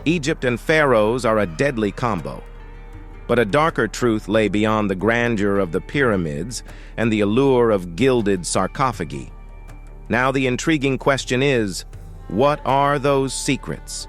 Egypt and pharaohs are a deadly combo. But a darker truth lay beyond the grandeur of the pyramids and the allure of gilded sarcophagi. Now the intriguing question is, what are those secrets?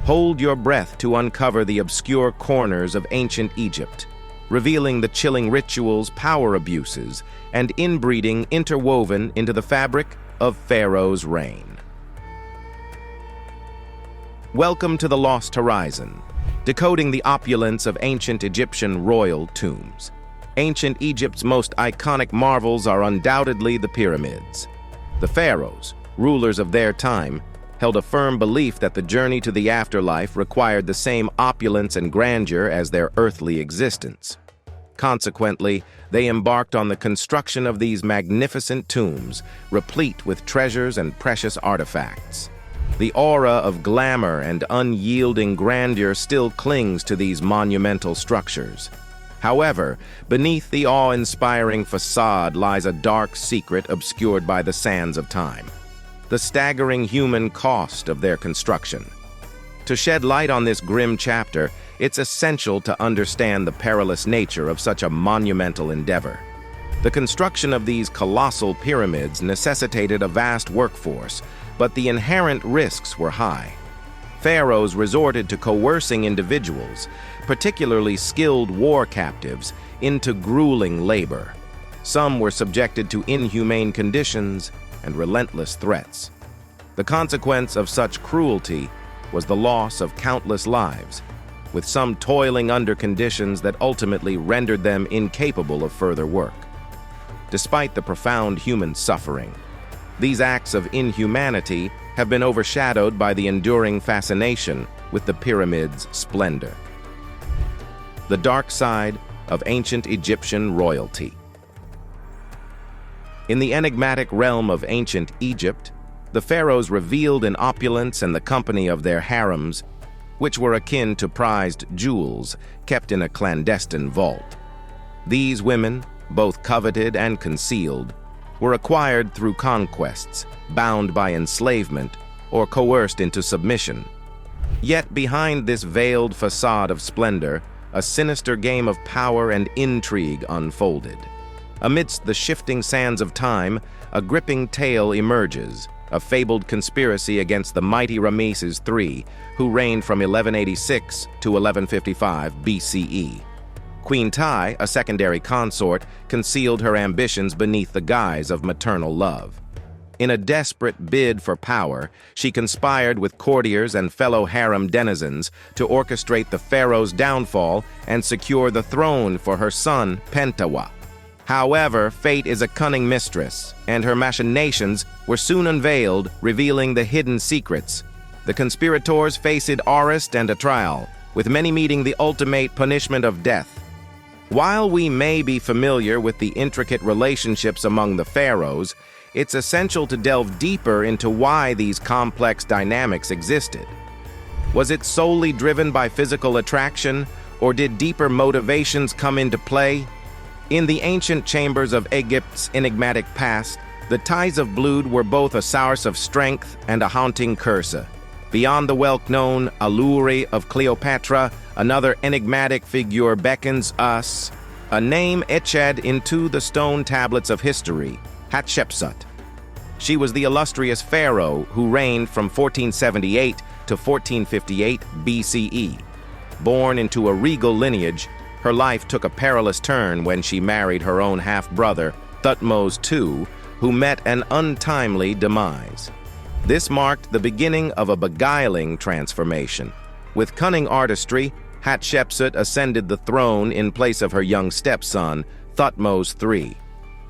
Hold your breath to uncover the obscure corners of ancient Egypt, revealing the chilling rituals, power abuses, and inbreeding interwoven into the fabric of Pharaoh's reign. Welcome to the Lost Horizon, decoding the opulence of ancient Egyptian royal tombs. Ancient Egypt's most iconic marvels are undoubtedly the pyramids. The pharaohs, rulers of their time, held a firm belief that the journey to the afterlife required the same opulence and grandeur as their earthly existence. Consequently, they embarked on the construction of these magnificent tombs, replete with treasures and precious artifacts. The aura of glamour and unyielding grandeur still clings to these monumental structures. However, beneath the awe-inspiring facade lies a dark secret obscured by the sands of time: the staggering human cost of their construction. To shed light on this grim chapter, it's essential to understand the perilous nature of such a monumental endeavor. The construction of these colossal pyramids necessitated a vast workforce, but the inherent risks were high. Pharaohs resorted to coercing individuals, particularly skilled war captives, into grueling labor. Some were subjected to inhumane conditions and relentless threats. The consequence of such cruelty was the loss of countless lives, with some toiling under conditions that ultimately rendered them incapable of further work. Despite the profound human suffering, these acts of inhumanity have been overshadowed by the enduring fascination with the pyramid's splendor. The dark side of ancient Egyptian royalty. In the enigmatic realm of ancient Egypt, the pharaohs reveled in opulence and the company of their harems, which were akin to prized jewels kept in a clandestine vault. These women, both coveted and concealed, were acquired through conquests, bound by enslavement, or coerced into submission. Yet behind this veiled facade of splendor, a sinister game of power and intrigue unfolded. Amidst the shifting sands of time, a gripping tale emerges, a fabled conspiracy against the mighty Ramesses III, who reigned from 1186 to 1155 BCE. Queen Tai, a secondary consort, concealed her ambitions beneath the guise of maternal love. In a desperate bid for power, she conspired with courtiers and fellow harem denizens to orchestrate the pharaoh's downfall and secure the throne for her son, Pentawa. However, fate is a cunning mistress, and her machinations were soon unveiled, revealing the hidden secrets. The conspirators faced arrest and a trial, with many meeting the ultimate punishment of death. While we may be familiar with the intricate relationships among the pharaohs, it's essential to delve deeper into why these complex dynamics existed. Was it solely driven by physical attraction, or did deeper motivations come into play? In the ancient chambers of Egypt's enigmatic past, the ties of blood were both a source of strength and a haunting curse. Beyond the well-known allure of Cleopatra, another enigmatic figure beckons us, a name etched into the stone tablets of history: Hatshepsut. She was the illustrious pharaoh who reigned from 1478 to 1458 BCE. Born into a regal lineage, her life took a perilous turn when she married her own half-brother, Thutmose II, who met an untimely demise. This marked the beginning of a beguiling transformation. With cunning artistry, Hatshepsut ascended the throne in place of her young stepson, Thutmose III.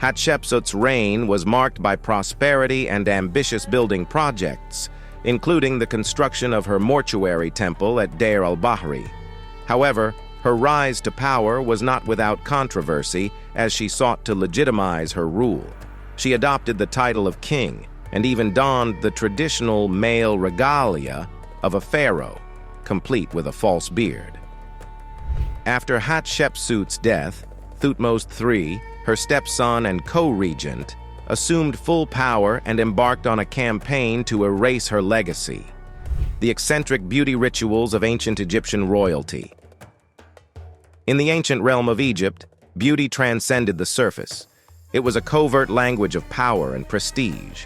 Hatshepsut's reign was marked by prosperity and ambitious building projects, including the construction of her mortuary temple at Deir al-Bahri. However, her rise to power was not without controversy as she sought to legitimize her rule. She adopted the title of king and even donned the traditional male regalia of a pharaoh, complete with a false beard. After Hatshepsut's death, Thutmose III, her stepson and co-regent, assumed full power and embarked on a campaign to erase her legacy. The eccentric beauty rituals of ancient Egyptian royalty. In the ancient realm of Egypt, beauty transcended the surface. It was a covert language of power and prestige.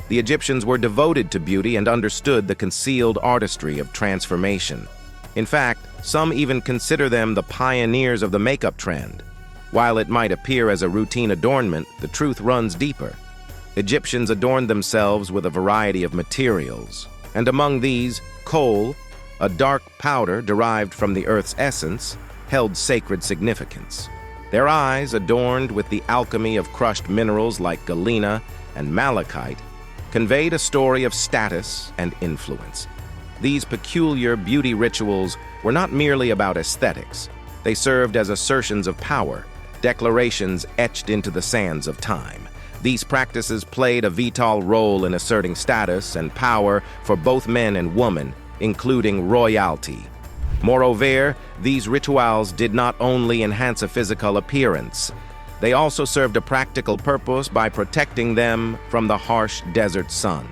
The Egyptians were devoted to beauty and understood the concealed artistry of transformation. In fact, some even consider them the pioneers of the makeup trend. While it might appear as a routine adornment, the truth runs deeper. Egyptians adorned themselves with a variety of materials, and among these, kohl, a dark powder derived from the earth's essence, held sacred significance. Their eyes, adorned with the alchemy of crushed minerals like galena and malachite, conveyed a story of status and influence. These peculiar beauty rituals were not merely about aesthetics. They served as assertions of power, declarations etched into the sands of time. These practices played a vital role in asserting status and power for both men and women, including royalty. Moreover, these rituals did not only enhance a physical appearance, they also served a practical purpose by protecting them from the harsh desert sun.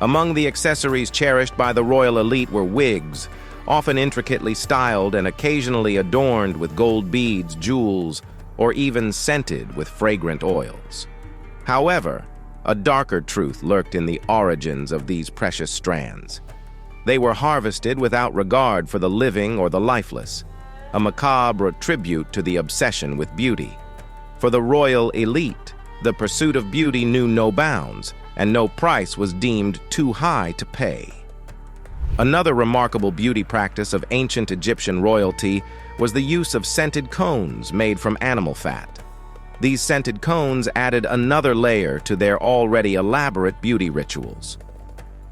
Among the accessories cherished by the royal elite were wigs, often intricately styled and occasionally adorned with gold beads, jewels, or even scented with fragrant oils. However, a darker truth lurked in the origins of these precious strands. They were harvested without regard for the living or the lifeless, a macabre tribute to the obsession with beauty. For the royal elite, the pursuit of beauty knew no bounds, and no price was deemed too high to pay. Another remarkable beauty practice of ancient Egyptian royalty was the use of scented cones made from animal fat. These scented cones added another layer to their already elaborate beauty rituals.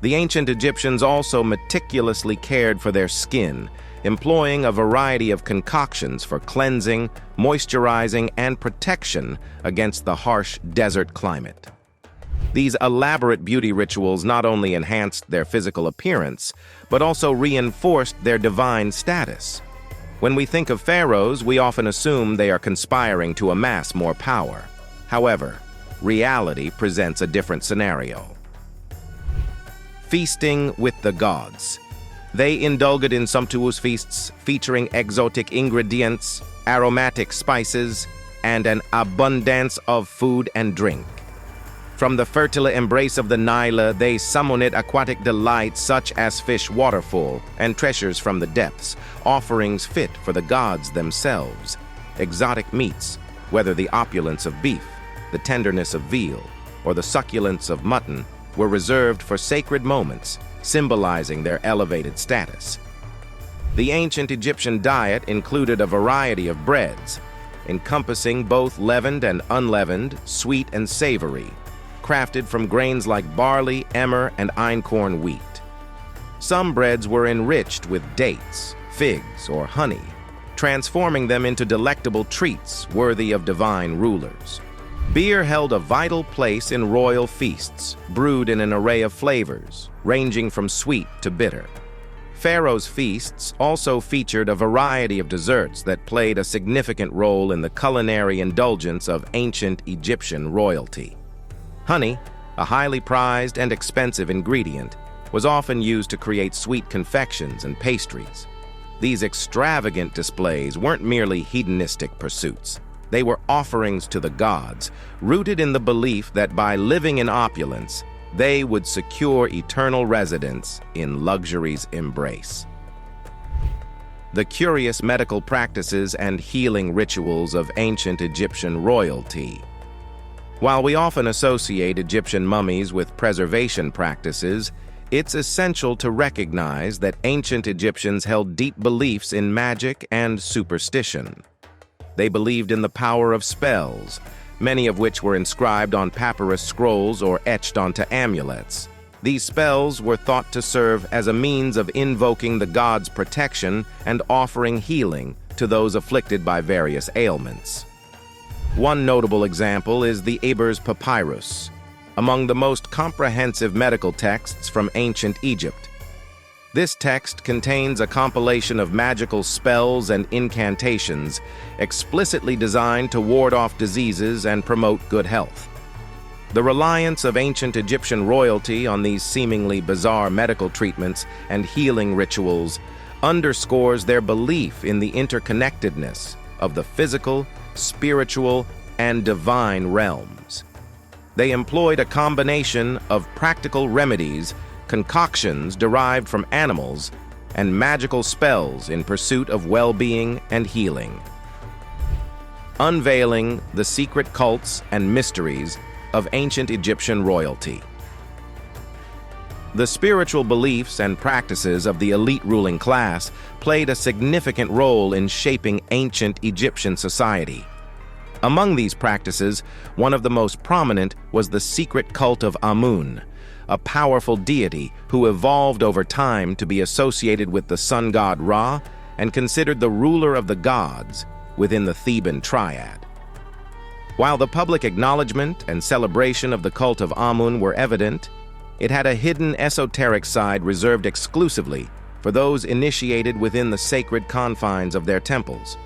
The ancient Egyptians also meticulously cared for their skin, employing a variety of concoctions for cleansing, moisturizing, and protection against the harsh desert climate. These elaborate beauty rituals not only enhanced their physical appearance, but also reinforced their divine status. When we think of pharaohs, we often assume they are conspiring to amass more power. However, reality presents a different scenario. Feasting with the gods. They indulged in sumptuous feasts featuring exotic ingredients, aromatic spices, and an abundance of food and drink. From the fertile embrace of the Nile, they summoned aquatic delights such as fish waterfall and treasures from the depths, offerings fit for the gods themselves. Exotic meats, whether the opulence of beef, the tenderness of veal, or the succulence of mutton, were reserved for sacred moments, symbolizing their elevated status. The ancient Egyptian diet included a variety of breads, encompassing both leavened and unleavened, sweet and savory, crafted from grains like barley, emmer, and einkorn wheat. Some breads were enriched with dates, figs, or honey, transforming them into delectable treats worthy of divine rulers. Beer held a vital place in royal feasts, brewed in an array of flavors, ranging from sweet to bitter. Pharaohs' feasts also featured a variety of desserts that played a significant role in the culinary indulgence of ancient Egyptian royalty. Honey, a highly prized and expensive ingredient, was often used to create sweet confections and pastries. These extravagant displays weren't merely hedonistic pursuits. They were offerings to the gods, rooted in the belief that by living in opulence, they would secure eternal residence in luxury's embrace. The curious medical practices and healing rituals of ancient Egyptian royalty. While we often associate Egyptian mummies with preservation practices, it's essential to recognize that ancient Egyptians held deep beliefs in magic and superstition. They believed in the power of spells, many of which were inscribed on papyrus scrolls or etched onto amulets. These spells were thought to serve as a means of invoking the gods' protection and offering healing to those afflicted by various ailments. One notable example is the Ebers Papyrus, among the most comprehensive medical texts from ancient Egypt. This text contains a compilation of magical spells and incantations explicitly designed to ward off diseases and promote good health. The reliance of ancient Egyptian royalty on these seemingly bizarre medical treatments and healing rituals underscores their belief in the interconnectedness of the physical, spiritual, and divine realms. They employed a combination of practical remedies, concoctions derived from animals, and magical spells in pursuit of well-being and healing. Unveiling the secret cults and mysteries of ancient Egyptian royalty. The spiritual beliefs and practices of the elite ruling class played a significant role in shaping ancient Egyptian society. Among these practices, one of the most prominent was the secret cult of Amun, a powerful deity who evolved over time to be associated with the sun god Ra and considered the ruler of the gods within the Theban triad. While the public acknowledgement and celebration of the cult of Amun were evident, it had a hidden esoteric side reserved exclusively for those initiated within the sacred confines of their temples.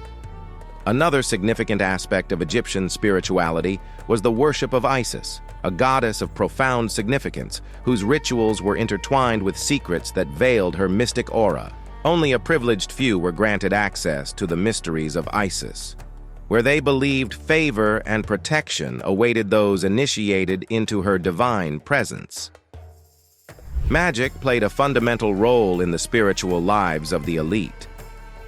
Another significant aspect of Egyptian spirituality was the worship of Isis, a goddess of profound significance whose rituals were intertwined with secrets that veiled her mystic aura. Only a privileged few were granted access to the mysteries of Isis, where they believed favor and protection awaited those initiated into her divine presence. Magic played a fundamental role in the spiritual lives of the elite.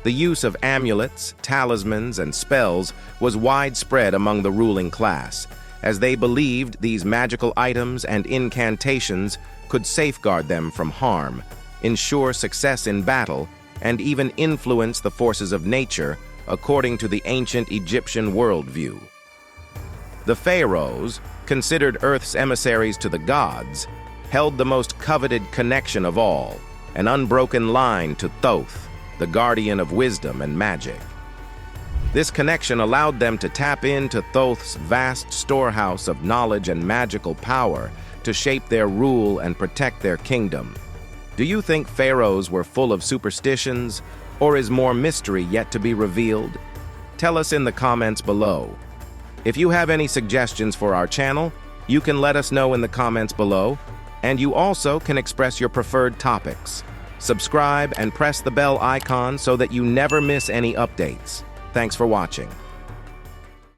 The use of amulets, talismans, and spells was widespread among the ruling class, as they believed these magical items and incantations could safeguard them from harm, ensure success in battle, and even influence the forces of nature, according to the ancient Egyptian worldview. The Pharaohs, considered Earth's emissaries to the gods, held the most coveted connection of all, an unbroken line to Thoth, the guardian of wisdom and magic. This connection allowed them to tap into Thoth's vast storehouse of knowledge and magical power to shape their rule and protect their kingdom. Do you think pharaohs were full of superstitions, or is more mystery yet to be revealed? Tell us in the comments below. If you have any suggestions for our channel, you can let us know in the comments below, and you also can express your preferred topics. Subscribe and press the bell icon so that you never miss any updates. Thanks for watching.